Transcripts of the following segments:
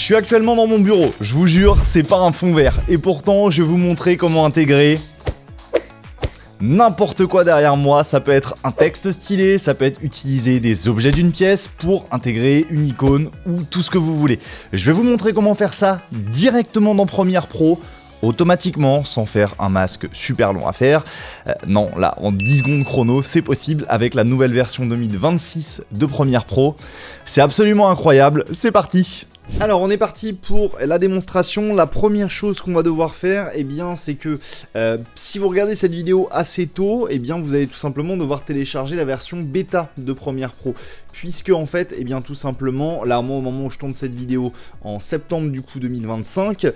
suis actuellement dans mon bureau, je vous jure, c'est pas un fond vert. Et pourtant, je vais vous montrer comment intégrer n'importe quoi derrière moi. Ça peut être un texte stylé, ça peut être utiliser des objets d'une pièce pour intégrer une icône ou tout ce que vous voulez. Je vais vous montrer comment faire ça directement dans Premiere Pro, automatiquement, sans faire un masque super long à faire. Non, là, en 10 secondes chrono, c'est possible avec la nouvelle version 2026 de Premiere Pro. C'est absolument incroyable, c'est parti! Alors on est parti pour la démonstration. La première chose qu'on va devoir faire, eh bien, c'est que si vous regardez cette vidéo assez tôt, eh bien, vous allez tout simplement devoir télécharger la version bêta de Premiere Pro. Puisque en fait, eh bien, tout simplement, là, moi, au moment où je tourne cette vidéo, en septembre du coup 2025,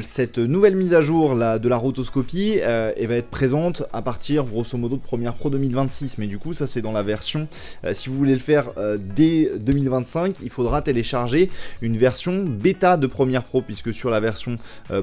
cette nouvelle mise à jour là, de la rotoscopie, elle va être présente à partir, grosso modo, de Premiere Pro 2026. Mais du coup, ça c'est dans la version, si vous voulez le faire dès 2025, il faudra télécharger une version bêta de Premiere Pro, puisque sur la version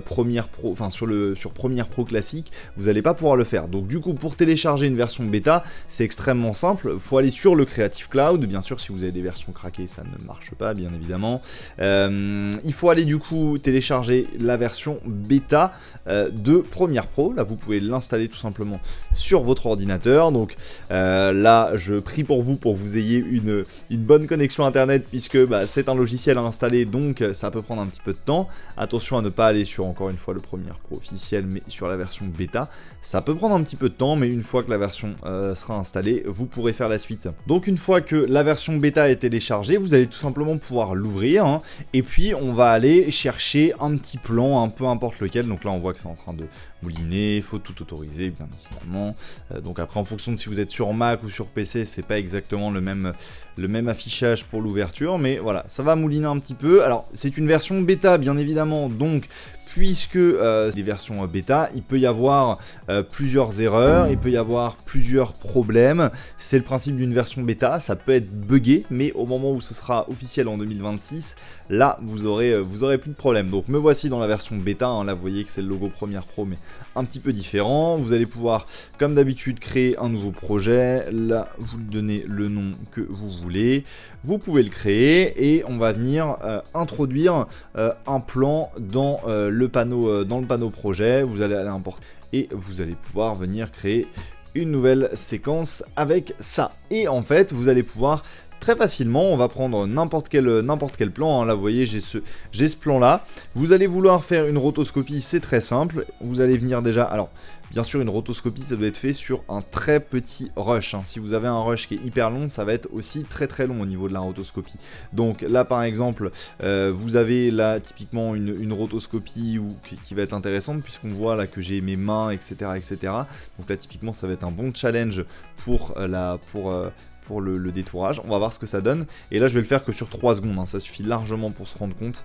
Premiere Pro, enfin sur Premiere Pro classique, vous n'allez pas pouvoir le faire. Donc du coup, pour télécharger une version bêta, c'est extrêmement simple. Il faut aller sur le Creative Cloud. Bien sûr, si vous avez des versions craquées, ça ne marche pas, bien évidemment. Il faut aller du coup télécharger la version bêta de Premiere Pro. Là, vous pouvez l'installer tout simplement sur votre ordinateur. Donc là, je prie pour vous ayez une bonne connexion internet, puisque c'est un logiciel à installer, donc ça peut prendre un petit peu de temps. Attention à ne pas aller sur, encore une fois, le Premiere Pro officiel, mais sur la version bêta. Ça peut prendre un petit peu de temps, mais une fois que la version sera installée, vous pourrez faire la suite. Donc une fois que la version bêta est téléchargée, vous allez tout simplement pouvoir l'ouvrir, hein, et puis on va aller chercher un petit plan, un peu importe lequel. Donc là on voit que c'est en train de mouliner, il faut tout autoriser bien évidemment. Donc après, en fonction de si vous êtes sur Mac ou sur PC, c'est pas exactement le même affichage pour l'ouverture, mais voilà, ça va mouliner un petit peu. Alors c'est une version bêta bien évidemment, donc puisque des versions bêta, il peut y avoir plusieurs erreurs, il peut y avoir plusieurs problèmes. C'est le principe d'une version bêta, ça peut être buggé, mais au moment où ce sera officiel en 2026, là vous aurez plus de problème. Donc me voici dans la version bêta, hein. Là vous voyez que c'est le logo Premiere Pro, mais un petit peu différent. Vous allez pouvoir, comme d'habitude, créer un nouveau projet. Là vous lui donnez le nom que vous voulez, vous pouvez le créer, et on va venir introduire un plan dans le panneau projet. Vous allez aller importer et vous allez pouvoir venir créer une nouvelle séquence avec ça. Et en fait, vous allez pouvoir très facilement, on va prendre n'importe quel plan, hein. Là vous voyez, j'ai ce plan là. Vous allez vouloir faire une rotoscopie, c'est très simple. Vous allez venir déjà, alors bien sûr une rotoscopie ça doit être fait sur un très petit rush, hein. Si vous avez un rush qui est hyper long, ça va être aussi très long au niveau de la rotoscopie. Donc là par exemple, vous avez là typiquement une rotoscopie qui va être intéressante, puisqu'on voit là que j'ai mes mains, etc. Donc là typiquement ça va être un bon challenge pour le détourage. On va voir ce que ça donne, et là je vais le faire que sur 3 secondes, hein. Ça suffit largement pour se rendre compte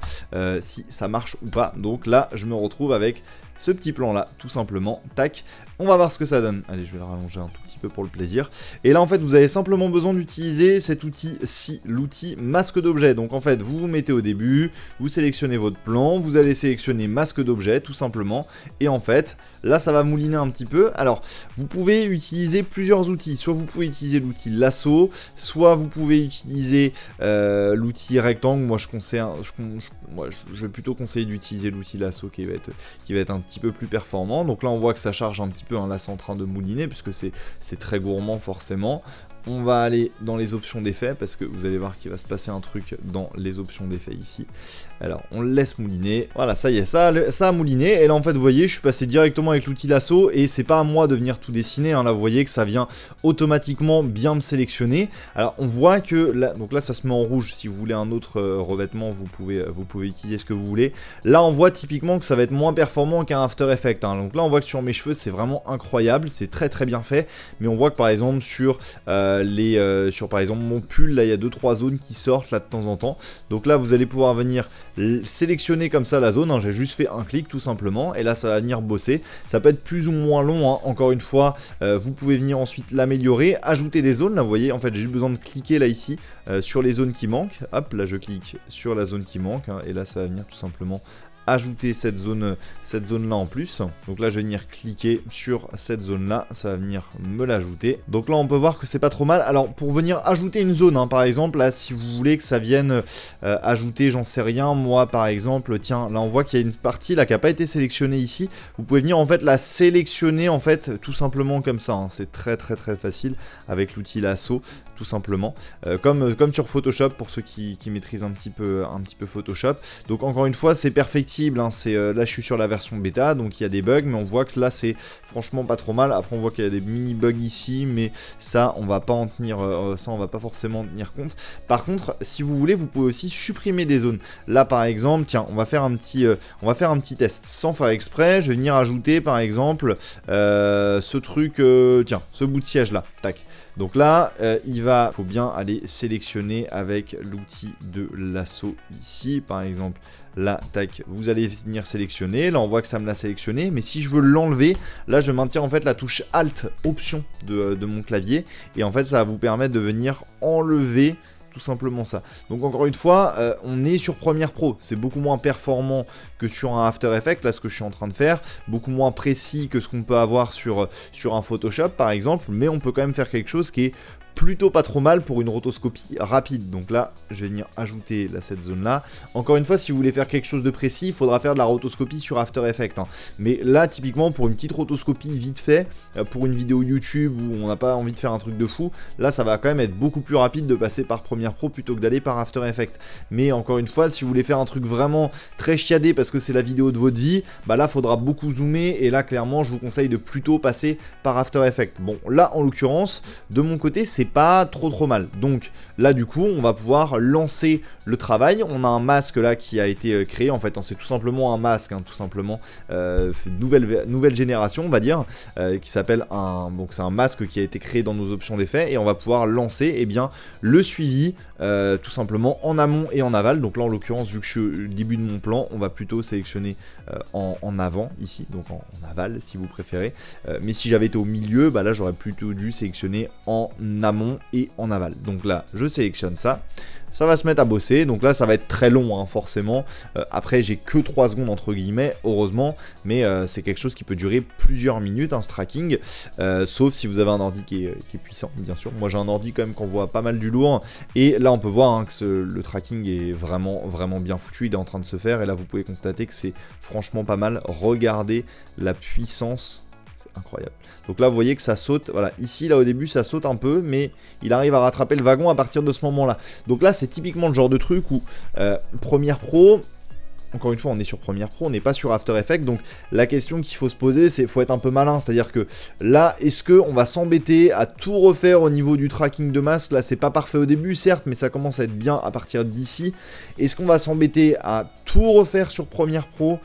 si ça marche ou pas. Donc là je me retrouve avec ce petit plan là, tout simplement, tac, on va voir ce que ça donne. Allez, je vais le rallonger un tout petit peu pour le plaisir. Et là en fait vous avez simplement besoin d'utiliser cet outil-ci, l'outil masque d'objet. Donc en fait vous vous mettez au début, vous sélectionnez votre plan, vous allez sélectionner masque d'objet tout simplement, et en fait là ça va mouliner un petit peu. Alors vous pouvez utiliser plusieurs outils, soit vous pouvez utiliser l'outil lasso, soit vous pouvez utiliser l'outil rectangle. Moi je vais plutôt conseiller d'utiliser l'outil lasso qui va être un petit peu plus performant. Donc là on voit que ça charge un petit peu, hein. Là c'est en train de mouliner puisque c'est très gourmand forcément. On va aller dans les options d'effets, parce que vous allez voir qu'il va se passer un truc dans les options d'effets ici. Alors on le laisse mouliner, voilà, ça y est, ça a mouliné. Et là en fait vous voyez, je suis passé directement avec l'outil lasso, et c'est pas à moi de venir tout dessiner, hein. Là vous voyez que ça vient automatiquement bien me sélectionner. Alors on voit que là, donc là ça se met en rouge. Si vous voulez un autre revêtement, vous pouvez utiliser ce que vous voulez. Là on voit typiquement que ça va être moins performant qu'un After Effects, hein. Donc là on voit que sur mes cheveux c'est vraiment incroyable, c'est très bien fait. Mais on voit que par exemple sur par exemple mon pull, là il y a 2-3 zones qui sortent là de temps en temps. Donc là vous allez pouvoir venir sélectionner comme ça la zone, hein. J'ai juste fait un clic tout simplement, et là ça va venir bosser. Ça peut être plus ou moins long, hein. Encore une fois, vous pouvez venir ensuite l'améliorer, ajouter des zones. Là vous voyez, en fait j'ai juste besoin de cliquer là ici sur les zones qui manquent. Hop, là je clique sur la zone qui manque, hein, et là ça va venir tout simplement ajouter cette zone là en plus. Donc là je vais venir cliquer sur cette zone là, ça va venir me l'ajouter. Donc là on peut voir que c'est pas trop mal. Alors pour venir ajouter une zone, hein, par exemple là si vous voulez que ça vienne ajouter, j'en sais rien, moi par exemple, tiens là on voit qu'il y a une partie là qui n'a pas été sélectionnée ici. Vous pouvez venir en fait la sélectionner en fait tout simplement comme ça, hein. C'est très facile avec l'outil lasso tout simplement, comme sur Photoshop pour ceux qui maîtrisent un petit peu Photoshop. Donc encore une fois c'est perfectible, hein. Là je suis sur la version bêta donc il y a des bugs mais on voit que là c'est franchement pas trop mal. Après on voit qu'il y a des mini bugs ici mais ça on va pas en tenir, ça on va pas forcément en tenir compte. Par contre si vous voulez vous pouvez aussi supprimer des zones. Là par exemple tiens on va faire un petit test sans faire exprès. Je vais venir ajouter par exemple ce truc, tiens ce bout de siège là, tac. Donc là, faut bien aller sélectionner avec l'outil de lasso ici, par exemple. Là, tac, vous allez venir sélectionner. Là, on voit que ça me l'a sélectionné. Mais si je veux l'enlever, là, je maintiens en fait la touche Alt, Option de mon clavier. Et en fait, ça va vous permettre de venir enlever tout simplement ça. Donc encore une fois, on est sur Premiere Pro, c'est beaucoup moins performant que sur un After Effects, là ce que je suis en train de faire, beaucoup moins précis que ce qu'on peut avoir sur un Photoshop par exemple, mais on peut quand même faire quelque chose qui est plutôt pas trop mal pour une rotoscopie rapide. Donc là, je vais venir ajouter cette zone là. Encore une fois, si vous voulez faire quelque chose de précis, il faudra faire de la rotoscopie sur After Effects, hein. Mais là, typiquement, pour une petite rotoscopie vite fait, pour une vidéo YouTube où on n'a pas envie de faire un truc de fou, là, ça va quand même être beaucoup plus rapide de passer par Premiere Pro plutôt que d'aller par After Effects. Mais encore une fois, si vous voulez faire un truc vraiment très chiadé parce que c'est la vidéo de votre vie, bah là, faudra beaucoup zoomer. Et là, clairement, je vous conseille de plutôt passer par After Effects. Bon, là, en l'occurrence, de mon côté, c'est pas trop mal. Donc là du coup on va pouvoir lancer le travail. On a un masque là qui a été créé en fait, hein, c'est tout simplement un masque, hein, tout simplement nouvelle génération on va dire, qui s'appelle donc c'est un masque qui a été créé dans nos options d'effet et on va pouvoir lancer le suivi tout simplement en amont et en aval. Donc là en l'occurrence vu que je suis au début de mon plan, on va plutôt sélectionner en avant ici, donc en aval si vous préférez, mais si j'avais été au milieu, bah là j'aurais plutôt dû sélectionner en amont et en aval. Donc là je sélectionne ça va se mettre à bosser. Donc là ça va être très long, hein, forcément. Après j'ai que 3 secondes entre guillemets, heureusement, mais c'est quelque chose qui peut durer plusieurs minutes, ce tracking, sauf si vous avez un ordi qui est puissant, bien sûr. Moi j'ai un ordi quand même qu'on voit pas mal du lourd, et là on peut voir, hein, que le tracking est vraiment bien foutu, il est en train de se faire, et là vous pouvez constater que c'est franchement pas mal. Regardez la puissance, c'est incroyable. Donc là vous voyez que ça saute, voilà, ici là au début ça saute un peu, mais il arrive à rattraper le wagon à partir de ce moment là. Donc là c'est typiquement le genre de truc où Premiere Pro, encore une fois on est sur Premiere Pro, on n'est pas sur After Effects, donc la question qu'il faut se poser c'est faut être un peu malin, c'est à dire que là est-ce qu'on va s'embêter à tout refaire au niveau du tracking de masque? Là c'est pas parfait au début certes, mais ça commence à être bien à partir d'ici. Est-ce qu'on va s'embêter à tout refaire sur Premiere Pro?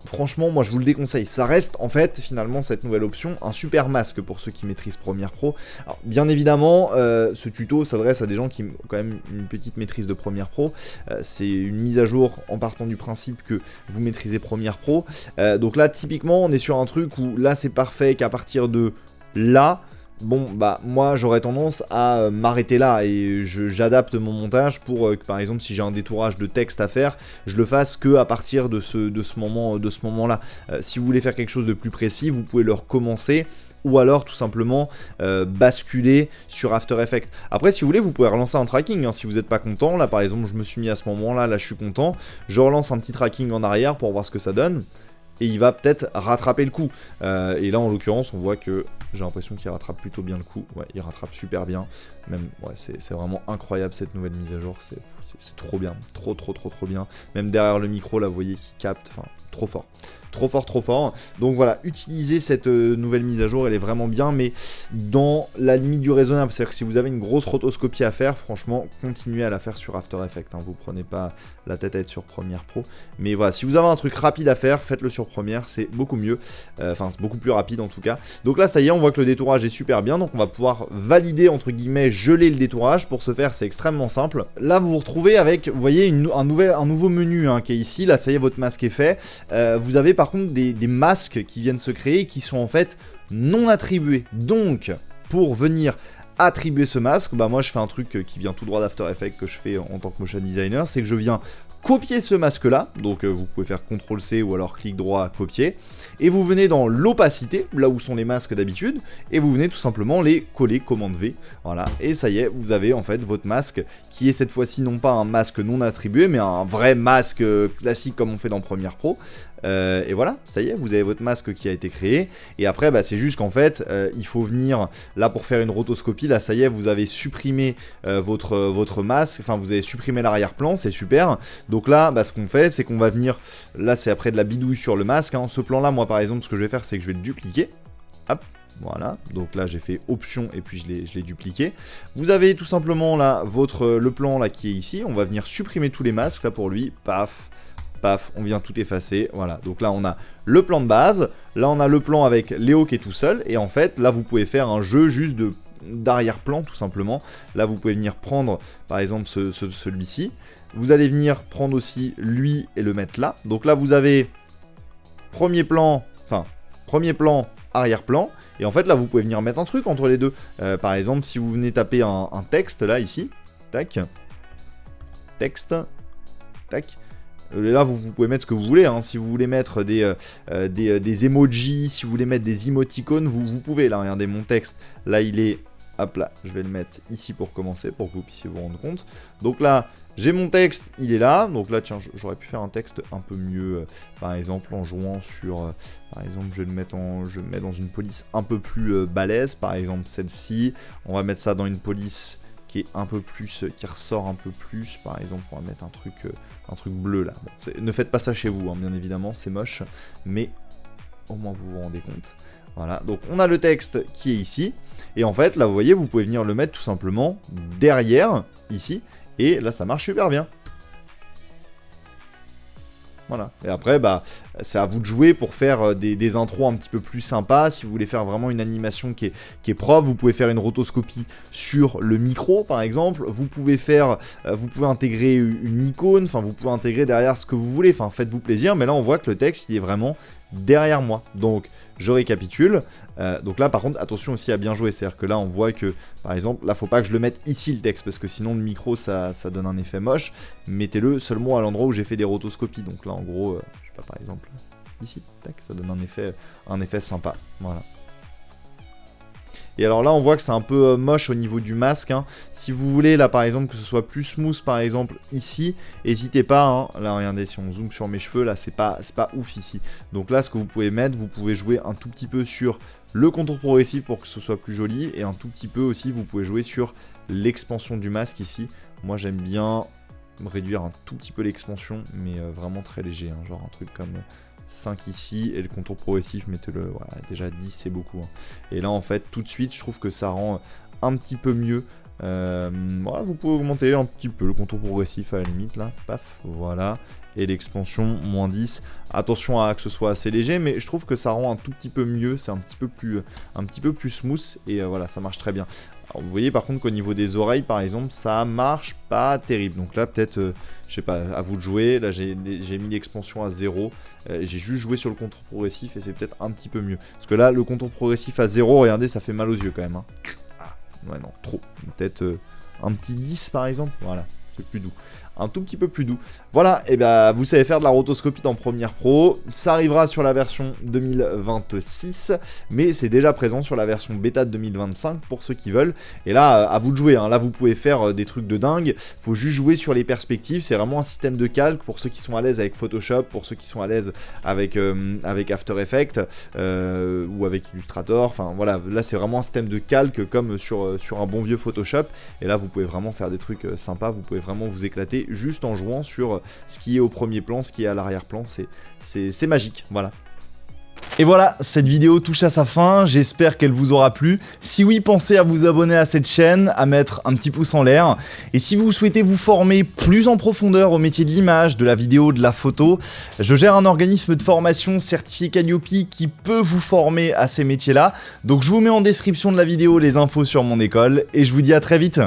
Franchement, moi je vous le déconseille. Ça reste en fait finalement cette nouvelle option un super masque pour ceux qui maîtrisent Premiere Pro. Alors bien évidemment, ce tuto s'adresse à des gens qui ont quand même une petite maîtrise de Premiere Pro. C'est une mise à jour en partant du principe que vous maîtrisez Premiere Pro. Donc là typiquement on est sur un truc où là c'est parfait qu'à partir de là, bon bah moi j'aurais tendance à m'arrêter là et j'adapte mon montage pour que par exemple si j'ai un détourage de texte à faire, je le fasse que à partir de ce moment là. Si vous voulez faire quelque chose de plus précis, vous pouvez le recommencer ou alors tout simplement basculer sur After Effects. Après si vous voulez vous pouvez relancer un tracking, hein, si vous n'êtes pas content. Là par exemple je me suis mis à ce moment là je suis content, je relance un petit tracking en arrière pour voir ce que ça donne. Et il va peut-être rattraper le coup. Et là en l'occurrence on voit que j'ai l'impression qu'il rattrape plutôt bien le coup. Ouais, il rattrape super bien. Même ouais, c'est vraiment incroyable cette nouvelle mise à jour. C'est trop bien. Trop bien. Même derrière le micro là vous voyez qu'il capte. Enfin trop fort. Trop fort. Donc voilà, utilisez cette nouvelle mise à jour, elle est vraiment bien, mais dans la limite du raisonnable. C'est-à-dire que si vous avez une grosse rotoscopie à faire, franchement, continuez à la faire sur After Effects, hein. Vous prenez pas la tête à être sur Premiere Pro. Mais voilà, si vous avez un truc rapide à faire, faites-le sur Premiere, c'est beaucoup mieux. Enfin, c'est beaucoup plus rapide en tout cas. Donc là, ça y est, on voit que le détourage est super bien. Donc on va pouvoir valider, entre guillemets, geler le détourage. Pour ce faire, c'est extrêmement simple. Là, vous vous retrouvez avec, vous voyez, un nouveau menu, hein, qui est ici. Là, ça y est, votre masque est fait. Vous avez par contre des masques qui viennent se créer qui sont en fait non attribués. Donc pour venir attribuer ce masque, bah moi je fais un truc qui vient tout droit d'After Effects que je fais en tant que motion designer, c'est que je viens copier ce masque-là, donc vous pouvez faire CTRL-C ou alors clic droit, copier, et vous venez dans l'opacité, là où sont les masques d'habitude, et vous venez tout simplement les coller, commande V, voilà, et ça y est, vous avez en fait votre masque, qui est cette fois-ci non pas un masque non attribué, mais un vrai masque classique comme on fait dans Premiere Pro, et voilà, ça y est, vous avez votre masque qui a été créé, et après bah, c'est juste qu'en fait, il faut venir, là pour faire une rotoscopie, là ça y est, vous avez supprimé votre masque, enfin vous avez supprimé l'arrière-plan, c'est super, donc là, bah, ce qu'on fait, c'est qu'on va venir, là c'est après de la bidouille sur le masque, hein. Ce plan là, moi par exemple, ce que je vais faire, c'est que je vais le dupliquer, hop, voilà, donc là j'ai fait option et puis je l'ai dupliqué. Vous avez tout simplement là le plan là qui est ici, on va venir supprimer tous les masques là pour lui, paf, paf, on vient tout effacer, voilà, donc là on a le plan de base, là on a le plan avec Léo qui est tout seul, et en fait là vous pouvez faire un jeu juste d'arrière-plan tout simplement, là vous pouvez venir prendre par exemple celui-ci, vous allez venir prendre aussi lui et le mettre là, donc là vous avez premier plan, arrière-plan, et en fait là vous pouvez venir mettre un truc entre les deux, par exemple si vous venez taper un texte là ici, tac, texte, tac, là vous pouvez mettre ce que vous voulez, hein. Si vous voulez mettre des emojis, si vous voulez mettre des emoticônes, vous pouvez, là regardez mon texte, là il est, hop là, je vais le mettre ici pour commencer, pour que vous puissiez vous rendre compte, donc là j'ai mon texte, il est là, donc là tiens j'aurais pu faire un texte un peu mieux, par exemple en jouant sur, par exemple je vais le mettre dans une police un peu plus balèze, par exemple celle-ci, on va mettre ça dans une police qui est un peu plus, qui ressort un peu plus, par exemple on va mettre un truc bleu là, bon, ne faites pas ça chez vous, hein, bien évidemment, c'est moche, mais au moins vous vous rendez compte. Voilà, donc on a le texte qui est ici, et en fait là vous voyez vous pouvez venir le mettre tout simplement derrière, ici, et là ça marche super bien. Voilà, et après bah c'est à vous de jouer pour faire des intros un petit peu plus sympas. Si vous voulez faire vraiment une animation qui est propre, vous pouvez faire une rotoscopie sur le micro par exemple, vous pouvez intégrer une icône, enfin vous pouvez intégrer derrière ce que vous voulez, enfin faites-vous plaisir, mais là on voit que le texte il est vraiment derrière moi, donc je récapitule, donc là par contre attention aussi à bien jouer, c'est à dire que là on voit que par exemple là faut pas que je le mette ici le texte, parce que sinon le micro ça donne un effet moche, mettez-le seulement à l'endroit où j'ai fait des rotoscopies, donc là en gros, je sais pas, par exemple ici, tac, ça donne un effet sympa, voilà. Et alors là on voit que c'est un peu moche au niveau du masque, hein. Si vous voulez là par exemple que ce soit plus smooth par exemple ici, n'hésitez pas, hein. Là regardez, si on zoome sur mes cheveux là c'est pas ouf ici, donc là ce que vous pouvez mettre, vous pouvez jouer un tout petit peu sur le contour progressif pour que ce soit plus joli, et un tout petit peu aussi vous pouvez jouer sur l'expansion du masque ici. Moi j'aime bien réduire un tout petit peu l'expansion, mais vraiment très léger, hein. Genre un truc comme 5 ici, et le contour progressif, mettez-le, voilà, déjà 10 c'est beaucoup, hein. Et là en fait tout de suite je trouve que ça rend un petit peu mieux, voilà, vous pouvez augmenter un petit peu le contour progressif à la limite là, paf, voilà, et l'expansion moins 10, attention à que ce soit assez léger, mais je trouve que ça rend un tout petit peu mieux, c'est un petit peu plus smooth, et voilà, ça marche très bien. Alors, vous voyez par contre qu'au niveau des oreilles par exemple ça marche pas terrible, donc là peut-être je sais pas, à vous de jouer. Là j'ai mis l'expansion à 0, j'ai juste joué sur le contour progressif et c'est peut-être un petit peu mieux, parce que là le contour progressif à 0, regardez, ça fait mal aux yeux quand même, hein. Ah, ouais non, trop, peut-être un petit 10 par exemple, voilà, c'est plus doux, un tout petit peu plus doux. Voilà, et ben vous savez faire de la rotoscopie dans Premiere Pro, ça arrivera sur la version 2026, mais c'est déjà présent sur la version bêta de 2025 pour ceux qui veulent, et là à vous de jouer, hein. Là vous pouvez faire des trucs de dingue, faut juste jouer sur les perspectives, c'est vraiment un système de calque pour ceux qui sont à l'aise avec Photoshop, pour ceux qui sont à l'aise avec After Effects, ou avec Illustrator, enfin voilà, là c'est vraiment un système de calque comme sur un bon vieux Photoshop, et là vous pouvez vraiment faire des trucs sympas, vous pouvez vraiment vous éclater juste en jouant sur ce qui est au premier plan, ce qui est à l'arrière-plan, c'est magique, voilà. Et voilà, cette vidéo touche à sa fin, j'espère qu'elle vous aura plu. Si oui, pensez à vous abonner à cette chaîne, à mettre un petit pouce en l'air. Et si vous souhaitez vous former plus en profondeur au métier de l'image, de la vidéo, de la photo, je gère un organisme de formation certifié Calliope qui peut vous former à ces métiers-là. Donc je vous mets en description de la vidéo les infos sur mon école, et je vous dis à très vite.